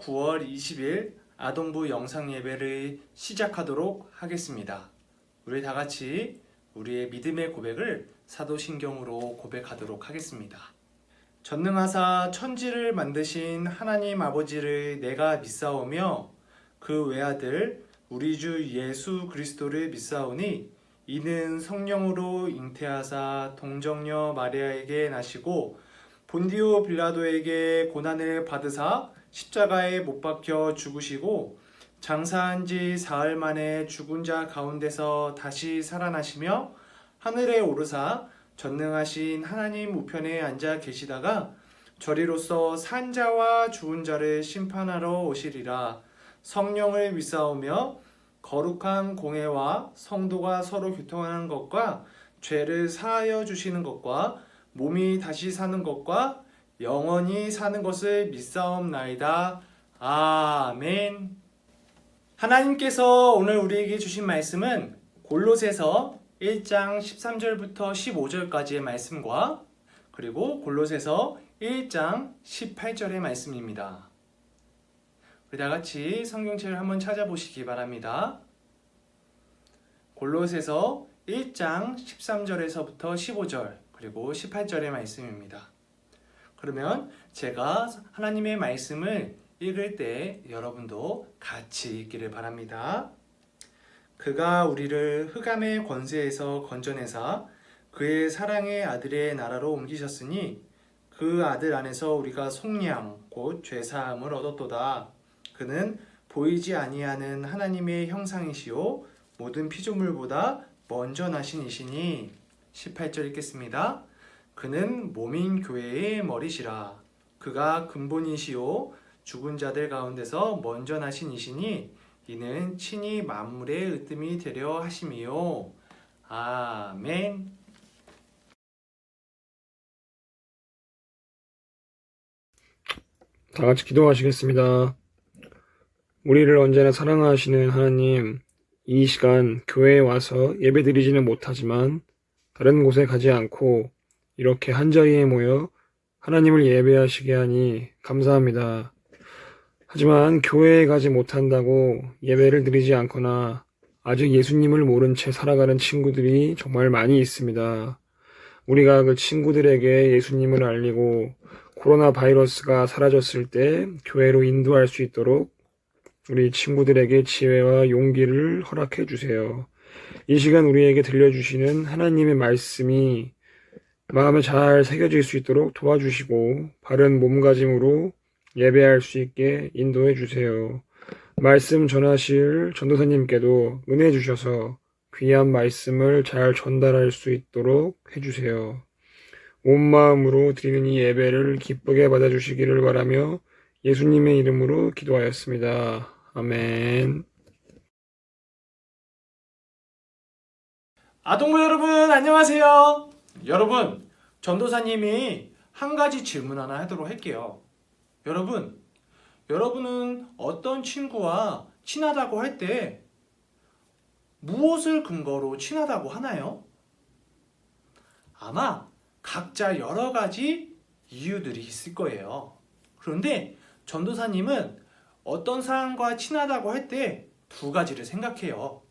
9월 20일 아동부 영상 예배를 시작하도록 하겠습니다. 우리 다 같이 우리의 믿음의 고백을 사도신경으로 고백하도록 하겠습니다. 전능하사 천지를 만드신 하나님 아버지를 내가 믿사오며 그 외아들 우리 주 예수 그리스도를 믿사오니 이는 성령으로 잉태하사 동정녀 마리아에게 나시고 본디오 빌라도에게 고난을 받으사 십자가에 못 박혀 죽으시고 장사한 지 사흘 만에 죽은 자 가운데서 다시 살아나시며 하늘에 오르사 전능하신 하나님 우편에 앉아 계시다가 저리로서 산 자와 죽은 자를 심판하러 오시리라. 성령을 믿사오며 거룩한 공회와 성도가 서로 교통하는 것과 죄를 사하여 주시는 것과 몸이 다시 사는 것과 영원히 사는 것을 믿사옵나이다. 아멘. 하나님께서 오늘 우리에게 주신 말씀은 골로새서 1장 13절부터 15절까지의 말씀과 그리고 골로새서 1장 18절의 말씀입니다. 우리 다 같이 성경책을 한번 찾아보시기 바랍니다. 골로새서 1장 13절에서부터 15절 그리고 18절의 말씀입니다. 그러면 제가 하나님의 말씀을 읽을 때 여러분도 같이 읽기를 바랍니다. 그가 우리를 흑암의 권세에서 건져내사 그의 사랑의 아들의 나라로 옮기셨으니 그 아들 안에서 우리가 속량 곧 죄사함을 얻었도다. 그는 보이지 아니하는 하나님의 형상이시요 모든 피조물보다 먼저 나신 이시니 18절 읽겠습니다. 그는 몸인 교회의 머리시라. 그가 근본이시요 죽은 자들 가운데서 먼저 나신 이시니 이는 친히 만물의 으뜸이 되려 하심이요. 아멘. 다 같이 기도하시겠습니다. 우리를 언제나 사랑하시는 하나님, 이 시간 교회에 와서 예배드리지는 못하지만 다른 곳에 가지 않고 이렇게 한자리에 모여 하나님을 예배하시게 하니 감사합니다. 하지만 교회에 가지 못한다고 예배를 드리지 않거나 아직 예수님을 모른 채 살아가는 친구들이 정말 많이 있습니다. 우리가 그 친구들에게 예수님을 알리고 코로나 바이러스가 사라졌을 때 교회로 인도할 수 있도록 우리 친구들에게 지혜와 용기를 허락해 주세요. 이 시간 우리에게 들려주시는 하나님의 말씀이 마음에 잘 새겨질 수 있도록 도와주시고 바른 몸가짐으로 예배할 수 있게 인도해 주세요. 말씀 전하실 전도사님께도 은혜 주셔서 귀한 말씀을 잘 전달할 수 있도록 해주세요. 온 마음으로 드리는 이 예배를 기쁘게 받아주시기를 바라며 예수님의 이름으로 기도하였습니다. 아멘. 아동부 여러분 안녕하세요. 여러분 전도사님이 한 가지 질문 하나 하도록 할게요. 여러분은 어떤 친구와 친하다고 할 때 무엇을 근거로 친하다고 하나요? 아마 각자 여러 가지 이유들이 있을 거예요. 그런데 전도사님은 어떤 사람과 친하다고 할 때 두 가지를 생각해요.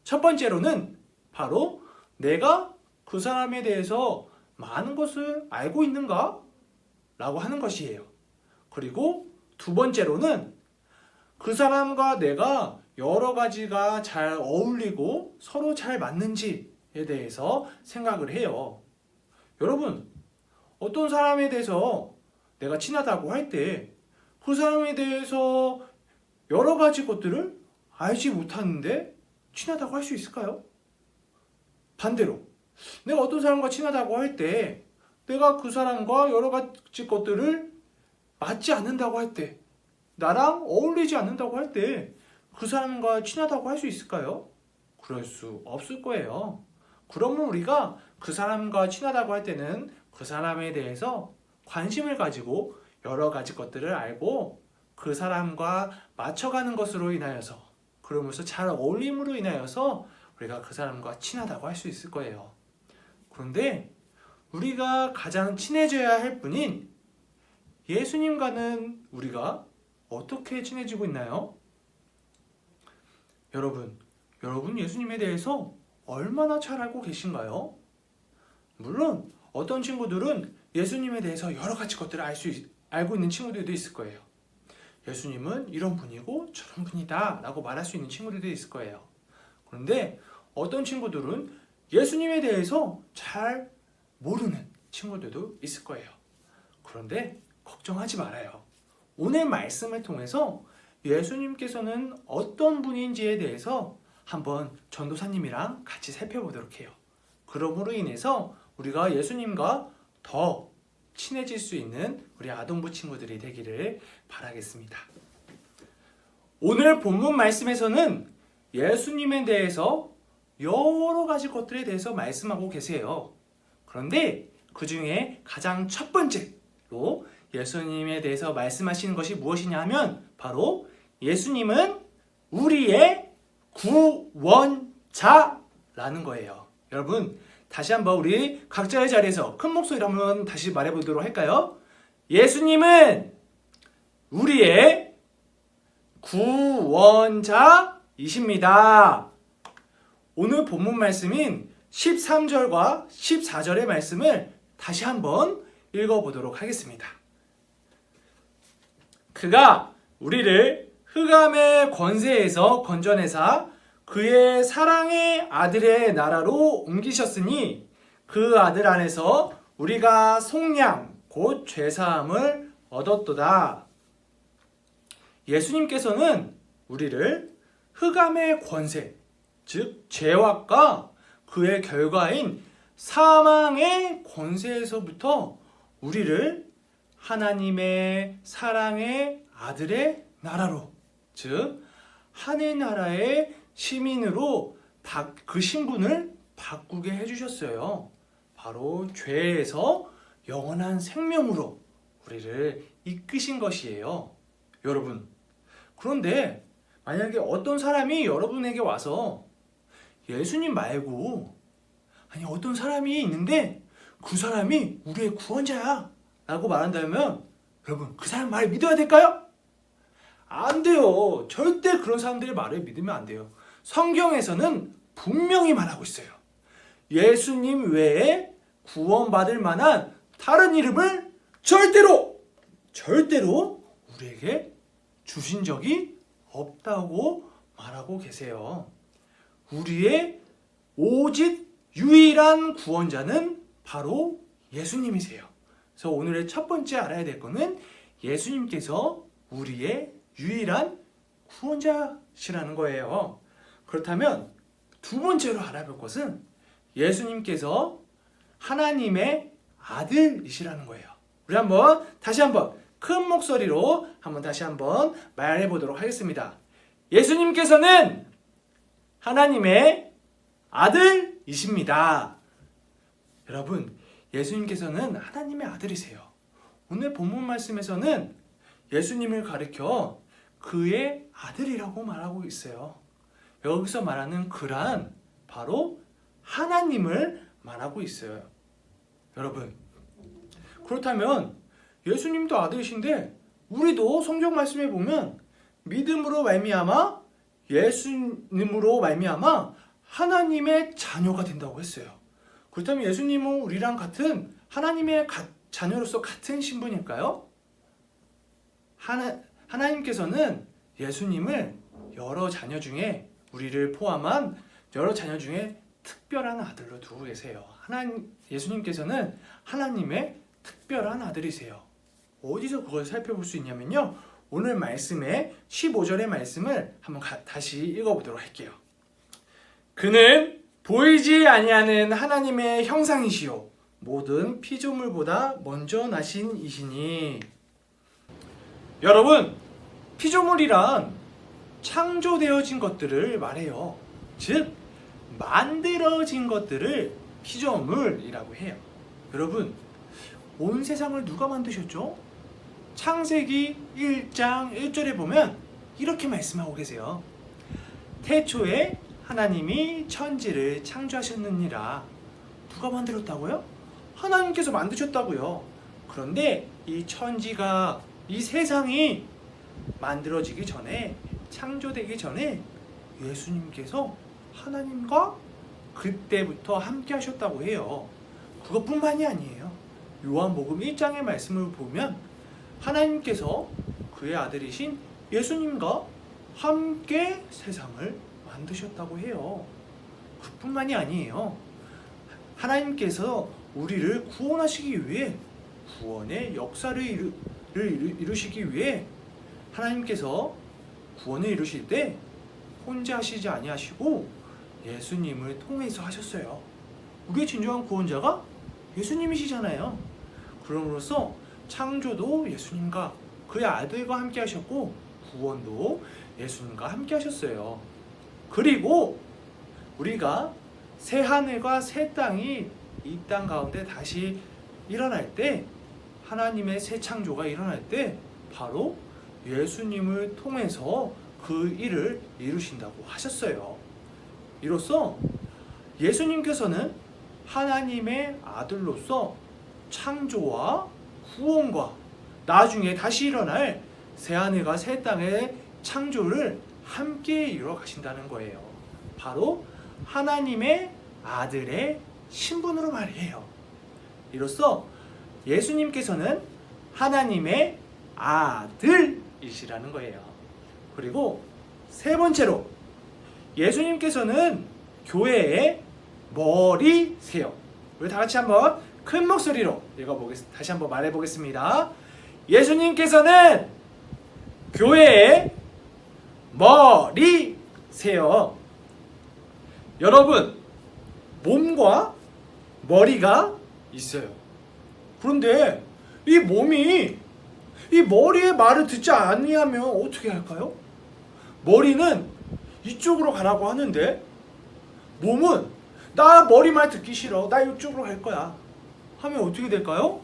첫 번째로는 바로 내가 그 사람에 대해서 많은 것을 알고 있는가? 라고 하는 것이에요. 그리고 두 번째로는 그 사람과 내가 여러 가지가 잘 어울리고 서로 잘 맞는지에 대해서 생각을 해요. 여러분, 어떤 사람에 대해서 내가 친하다고 할 때 그 사람에 대해서 여러 가지 것들을 알지 못하는데 친하다고 할 수 있을까요? 반대로 내가 어떤 사람과 친하다고 할 때 내가 그 사람과 여러 가지 것들을 맞지 않는다고 할 때, 나랑 어울리지 않는다고 할 때 그 사람과 친하다고 할 수 있을까요? 그럴 수 없을 거예요. 그러면 우리가 그 사람과 친하다고 할 때는 그 사람에 대해서 관심을 가지고 여러 가지 것들을 알고 그 사람과 맞춰가는 것으로 인하여서 그러면서 잘 어울림으로 인하여서 우리가 그 사람과 친하다고 할 수 있을 거예요. 그런데 우리가 가장 친해져야 할 분인 예수님과는 우리가 어떻게 친해지고 있나요? 여러분 예수님에 대해서 얼마나 잘 알고 계신가요? 물론 어떤 친구들은 예수님에 대해서 여러 가지 것들을 알고 있는 친구들도 있을 거예요. 예수님은 이런 분이고 저런 분이다 라고 말할 수 있는 친구들도 있을 거예요. 그런데 어떤 친구들은 예수님에 대해서 잘 모르는 친구들도 있을 거예요. 그런데 걱정하지 말아요. 오늘 말씀을 통해서 예수님께서는 어떤 분인지에 대해서 한번 전도사님이랑 같이 살펴보도록 해요. 그러므로 인해서 우리가 예수님과 더 친해질 수 있는 우리 아동부 친구들이 되기를 바라겠습니다. 오늘 본문 말씀에서는 예수님에 대해서 여러 가지 것들에 대해서 말씀하고 계세요. 그런데 그 중에 가장 첫 번째로 예수님에 대해서 말씀하시는 것이 무엇이냐 하면 바로 예수님은 우리의 구원자라는 거예요. 여러분 다시 한번 우리 각자의 자리에서 큰 목소리로 한번 다시 말해보도록 할까요? 예수님은 우리의 구원자이십니다. 오늘 본문 말씀인 13절과 14절의 말씀을 다시 한번 읽어보도록 하겠습니다. 그가 우리를 흑암의 권세에서 건져내사 그의 사랑의 아들의 나라로 옮기셨으니 그 아들 안에서 우리가 속량 곧 죄사함을 얻었도다. 예수님께서는 우리를 흑암의 권세, 즉 죄악과 그의 결과인 사망의 권세에서부터 우리를 하나님의 사랑의 아들의 나라로, 즉 하늘나라의 시민으로 그 신분을 바꾸게 해주셨어요. 바로 죄에서 영원한 생명으로 우리를 이끄신 것이에요. 여러분, 그런데 만약에 어떤 사람이 여러분에게 와서 예수님 말고 어떤 사람이 있는데 그 사람이 우리의 구원자야 라고 말한다면 여러분 그 사람 말을 믿어야 될까요? 안 돼요. 절대 그런 사람들의 말을 믿으면 안 돼요. 성경에서는 분명히 말하고 있어요. 예수님 외에 구원받을 만한 다른 이름을 절대로 우리에게 주신 적이 없다고 말하고 계세요. 우리의 오직 유일한 구원자는 바로 예수님이세요. 그래서 오늘의 첫 번째 알아야 될 것은 예수님께서 우리의 유일한 구원자시라는 거예요. 그렇다면 두 번째로 알아볼 것은 예수님께서 하나님의 아들이시라는 거예요. 우리 다시 한번 큰 목소리로 다시 한번 말해 보도록 하겠습니다. 예수님께서는 하나님의 아들이십니다. 여러분, 예수님께서는 하나님의 아들이세요. 오늘 본문 말씀에서는 예수님을 가리켜 그의 아들이라고 말하고 있어요. 여기서 말하는 그란 바로 하나님을 말하고 있어요. 여러분, 그렇다면 예수님도 아들이신데 우리도 성경 말씀에 보면 믿음으로 말미암아 예수님으로 말미암아 하나님의 자녀가 된다고 했어요. 그렇다면 예수님은 우리랑 같은 하나님의 자녀로서 같은 신분일까요? 하나님께서는 예수님을 여러 자녀 중에 우리를 포함한 여러 자녀 중에 특별한 아들로 두고 계세요. 예수님께서는 하나님의 특별한 아들이세요. 어디서 그걸 살펴볼 수 있냐면요. 오늘 말씀의 15절의 말씀을 한번 다시 읽어보도록 할게요. 그는 보이지 아니하는 하나님의 형상이시요 모든 피조물보다 먼저 나신 이시니. 여러분, 피조물이란 창조되어진 것들을 말해요. 즉 만들어진 것들을 피조물이라고 해요. 여러분, 온 세상을 누가 만드셨죠? 창세기 1장 1절에 보면 이렇게 말씀하고 계세요. 태초에 하나님이 천지를 창조하셨느니라. 누가 만들었다고요? 하나님께서 만드셨다고요. 그런데 이 천지가, 이 세상이 만들어지기 전에, 창조되기 전에 예수님께서 하나님과 그때부터 함께 하셨다고 해요. 그것뿐만이 아니에요. 요한복음 1장의 말씀을 보면 하나님께서 그의 아들이신 예수님과 함께 세상을 만드셨다고 해요. 그뿐만이 아니에요. 하나님께서 우리를 구원하시기 위해, 구원의 역사를 이루시기 위해 하나님께서 구원을 이루실 때 혼자 하시지 아니하시고 예수님을 통해서 하셨어요. 우리의 진정한 구원자가 예수님이시잖아요. 그럼으로써 창조도 예수님과 그의 아들과 함께 하셨고, 구원도 예수님과 함께 하셨어요. 그리고 우리가 새 하늘과 새 땅이 이 땅 가운데 다시 일어날 때, 하나님의 새 창조가 일어날 때 바로 예수님을 통해서 그 일을 이루신다고 하셨어요. 이로써 예수님께서는 하나님의 아들로서 창조와 구원과 나중에 다시 일어날 새하늘과 새 땅의 창조를 함께 이루어 가신다는 거예요. 바로 하나님의 아들의 신분으로 말이에요. 이로써 예수님께서는 하나님의 아들이시라는 거예요. 그리고 세 번째로 예수님께서는 교회의 머리세요. 우리 다 같이 한번 큰 목소리로 다시 한번 말해보겠습니다. 예수님께서는 교회의 머리세요. 여러분, 몸과 머리가 있어요. 그런데 이 몸이 이 머리의 말을 듣지 아니하면 어떻게 할까요? 머리는 이쪽으로 가라고 하는데 몸은 나 머리 말 듣기 싫어, 나 이쪽으로 갈 거야 하면 어떻게 될까요?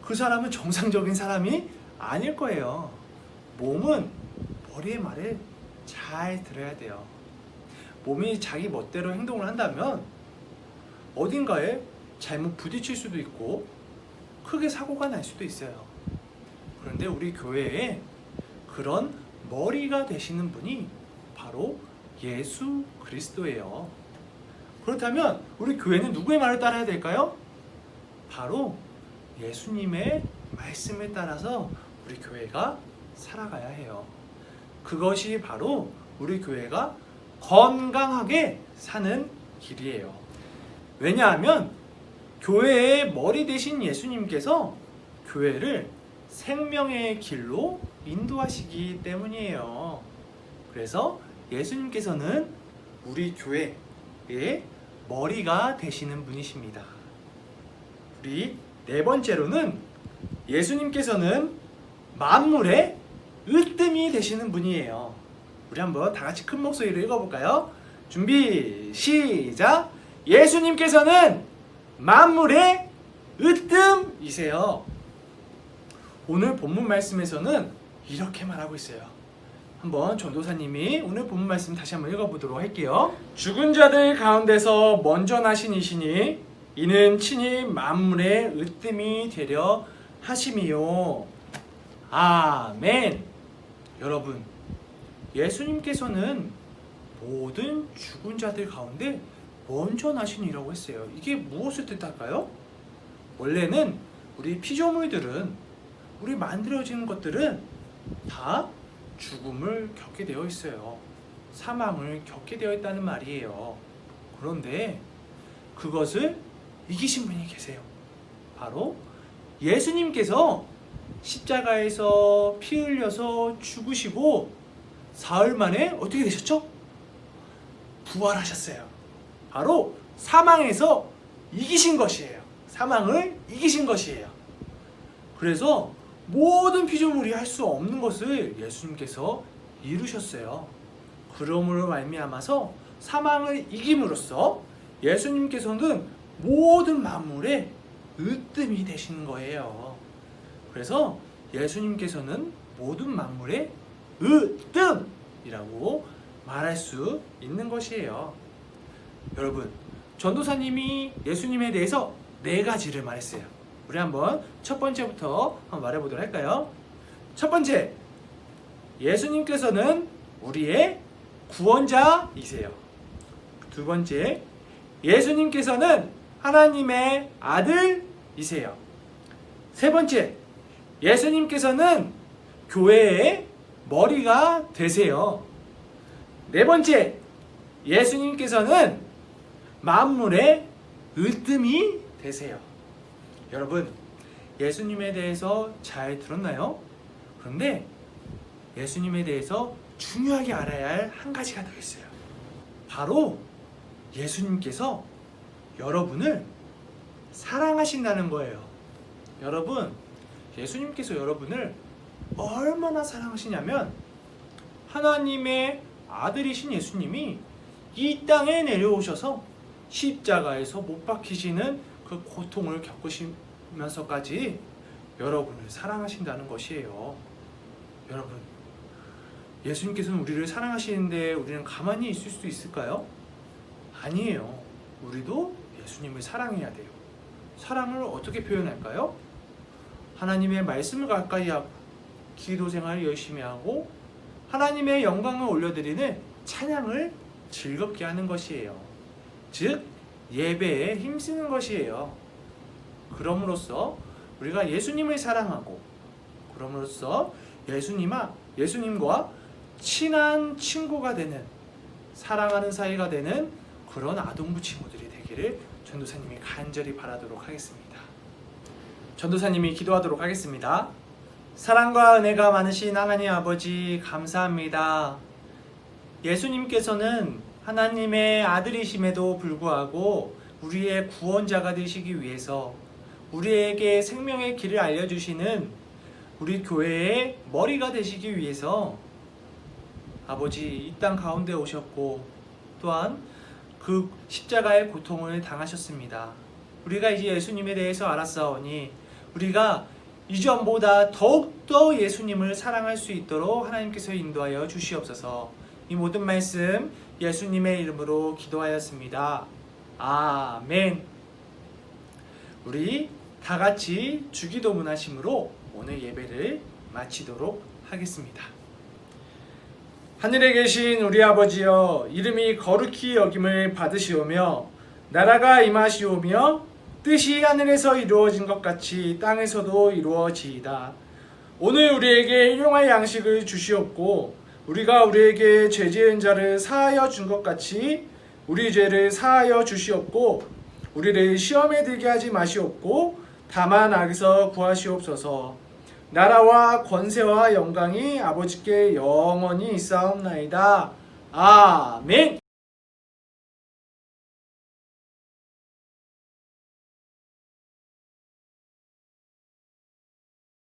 그 사람은 정상적인 사람이 아닐 거예요. 몸은 머리의 말을 잘 들어야 돼요. 몸이 자기 멋대로 행동을 한다면 어딘가에 잘못 부딪힐 수도 있고 크게 사고가 날 수도 있어요. 그런데 우리 교회에 그런 머리가 되시는 분이 바로 예수 그리스도예요. 그렇다면 우리 교회는 누구의 말을 따라야 될까요? 바로 예수님의 말씀에 따라서 우리 교회가 살아가야 해요. 그것이 바로 우리 교회가 건강하게 사는 길이에요. 왜냐하면 교회의 머리 되신 예수님께서 교회를 생명의 길로 인도하시기 때문이에요. 그래서 예수님께서는 우리 교회의 머리가 되시는 분이십니다. 우리 네 번째로는 예수님께서는 만물의 으뜸이 되시는 분이에요. 우리 한번 다 같이 큰 목소리로 읽어볼까요? 준비 시작! 예수님께서는 만물의 으뜸이세요. 오늘 본문 말씀에서는 이렇게 말하고 있어요. 한번 전도사님이 오늘 본문 말씀 다시 한번 읽어보도록 할게요. 죽은 자들 가운데서 먼저 나신 이시니 이는 친히 만물의 으뜸이 되려 하심이요. 아멘. 여러분, 예수님께서는 모든 죽은 자들 가운데 먼저 나신 이라고 했어요. 이게 무엇을 뜻할까요? 원래는 우리 피조물들은, 우리 만들어지는 것들은 다 죽음을 겪게 되어 있어요. 사망을 겪게 되어 있다는 말이에요. 그런데 그것을 이기신 분이 계세요. 바로 예수님께서 십자가에서 피 흘려서 죽으시고 사흘 만에 어떻게 되셨죠? 부활하셨어요. 바로 사망에서 이기신 것이에요. 사망을 이기신 것이에요. 그래서 모든 피조물이 할 수 없는 것을 예수님께서 이루셨어요. 그러므로 말미암아서 사망을 이김으로써 예수님께서는 모든 만물의 으뜸이 되시는 거예요. 그래서 예수님께서는 모든 만물의 으뜸이라고 말할 수 있는 것이에요. 여러분, 전도사님이 예수님에 대해서 4가지를 말했어요. 우리 한번 첫 번째부터 한번 말해보도록 할까요? 첫 번째, 예수님께서는 우리의 구원자이세요. 두 번째, 예수님께서는 하나님의 아들이세요. 세 번째, 예수님께서는 교회의 머리가 되세요. 네 번째, 예수님께서는 만물의 으뜸이 되세요. 여러분, 예수님에 대해서 잘 들었나요? 그런데 예수님에 대해서 중요하게 알아야 할 한 가지가 더 있어요. 바로 예수님께서 여러분을 사랑하신다는 거예요. 여러분, 예수님께서 여러분을 얼마나 사랑하시냐면 하나님의 아들이신 예수님이 이 땅에 내려오셔서 십자가에서 못 박히시는 그 고통을 겪으시면서까지 여러분을 사랑하신다는 것이에요. 여러분, 예수님께서는 우리를 사랑하시는데 우리는 가만히 있을 수 있을까요? 아니에요. 우리도 예수님을 사랑해야 돼요. 사랑을 어떻게 표현할까요? 하나님의 말씀을 가까이 하고 기도 생활을 열심히 하고 하나님의 영광을 올려드리는 찬양을 즐겁게 하는 것이에요. 즉 예배에 힘쓰는 것이에요. 그럼으로써 우리가 예수님을 사랑하고 그럼으로써 예수님과 친한 친구가 되는 사랑하는 사이가 되는 그런 아동부 친구들이 되기를 전도사님이 간절히 바라도록 하겠습니다. 전도사님이 기도하도록 하겠습니다. 사랑과 은혜가 많으신 하나님 아버지 감사합니다. 예수님께서는 하나님의 아들이심에도 불구하고 우리의 구원자가 되시기 위해서 우리에게 생명의 길을 알려주시는 우리 교회의 머리가 되시기 위해서 아버지 이 땅 가운데 오셨고 또한 그 십자가의 고통을 당하셨습니다. 우리가 이제 예수님에 대해서 알았사오니 우리가 이전보다 더욱더 예수님을 사랑할 수 있도록 하나님께서 인도하여 주시옵소서. 이 모든 말씀 예수님의 이름으로 기도하였습니다. 아멘. 우리 다 같이 주기도문 하심으로 오늘 예배를 마치도록 하겠습니다. 하늘에 계신 우리 아버지여, 이름이 거룩히 여김을 받으시오며 나라가 임하시오며 뜻이 하늘에서 이루어진 것 같이 땅에서도 이루어지이다. 오늘 우리에게 일용할 양식을 주시옵고 우리가 우리에게 죄 지은 자를 사하여 준 것 같이 우리 죄를 사하여 주시옵고 우리를 시험에 들게 하지 마시옵고 다만 악에서 구하시옵소서. 나라와 권세와 영광이 아버지께 영원히 있사옵나이다. 아멘.